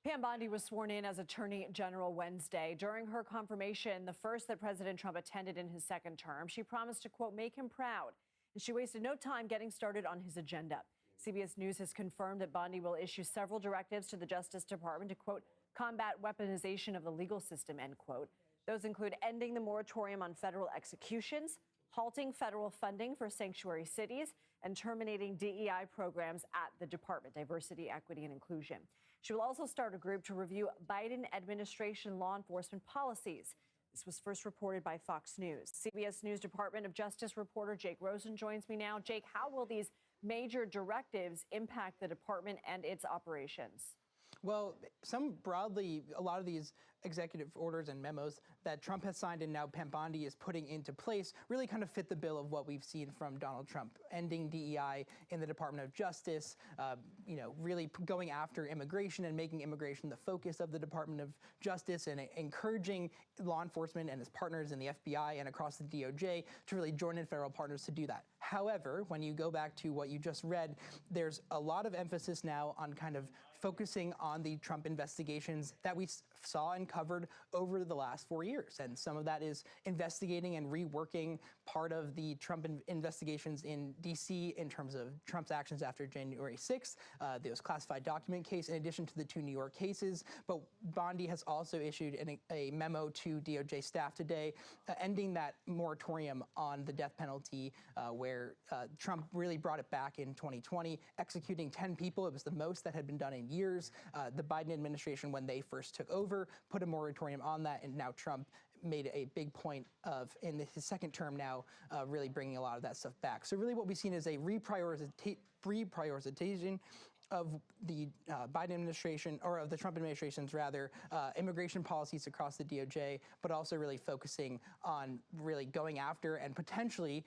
Pam Bondi was sworn in as Attorney General Wednesday. During her confirmation, the first that President Trump attended in his second term, she promised to, quote, make him proud. And she wasted no time getting started on his agenda. CBS News has confirmed that Bondi will issue several directives to the Justice Department to, quote, combat weaponization of the legal system, end quote. Those include ending the moratorium on federal executions, halting federal funding for sanctuary cities, and terminating DEI programs at the department, diversity, equity, and inclusion. She will also start a group to review Biden administration law enforcement policies. This was first reported by Fox News. CBS News Department of Justice reporter Jake Rosen joins me now. Jake, how will these major directives impact the department and its operations? Well, a lot of these executive orders and memos that Trump has signed and now Pam Bondi is putting into place really kind of fit the bill of what we've seen from Donald Trump, ending DEI in the Department of Justice, really going after immigration and making immigration the focus of the Department of Justice, and encouraging law enforcement and his partners in the FBI and across the DOJ to really join in federal partners to do that. However, when you go back to what you just read, there's a lot of emphasis now on kind of focusing on the Trump investigations that we saw and covered over the last 4 years. And some of that is investigating and reworking part of the Trump investigations in D.C. in terms of Trump's actions after January 6th, those classified document case, in addition to the 2 New York cases. But Bondi has also issued a memo to DOJ staff today, ending that moratorium on the death penalty, where Trump really brought it back in 2020, executing 10 people. It was the most that had been done in years. The Biden administration, when they first took over, put a moratorium on that, and now Trump made a big point of, in his second term now, really bringing a lot of that stuff back. So really what we've seen is a reprioritization of the Biden administration, or of the Trump administration's rather, immigration policies across the DOJ, but also really focusing on really going after and potentially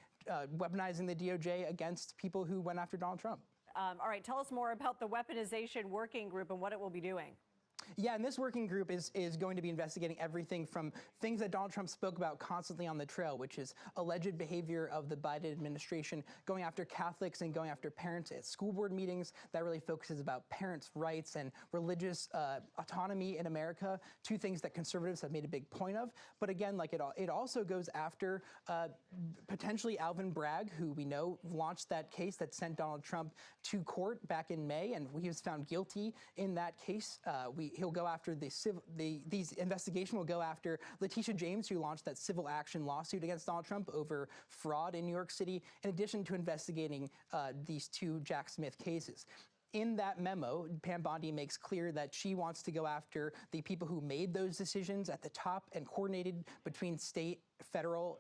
weaponizing the DOJ against people who went after Donald Trump. All right, tell us more about the weaponization working group and what it will be doing. Yeah, and this working group is going to be investigating everything from things that Donald Trump spoke about constantly on the trail, which is alleged behavior of the Biden administration going after Catholics and going after parents at school board meetings. That really focuses about parents' rights and religious autonomy in America, two things that conservatives have made a big point of. But again, like it also goes after potentially Alvin Bragg, who we know launched that case that sent Donald Trump to court back in May, and he was found guilty in that case. He'll go after these investigation will go after Letitia James, who launched that civil action lawsuit against Donald Trump over fraud in New York City, in addition to investigating these 2 Jack Smith cases. In that memo, Pam Bondi makes clear that she wants to go after the people who made those decisions at the top and coordinated between state, federal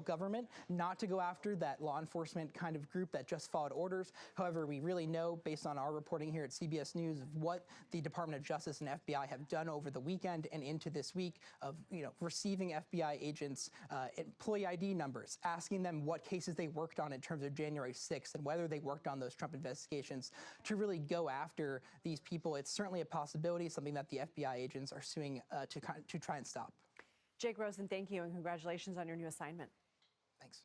government, not to go after that law enforcement kind of group that just followed orders. However, we really know, based on our reporting here at CBS News, of what the Department of Justice and FBI have done over the weekend and into this week of, receiving FBI agents' employee ID numbers, asking them what cases they worked on in terms of January 6th and whether they worked on those Trump investigations, to really go after these people. It's certainly a possibility, something that the FBI agents are suing to try and stop. Jake Rosen, thank you, and congratulations on your new assignment. Thanks.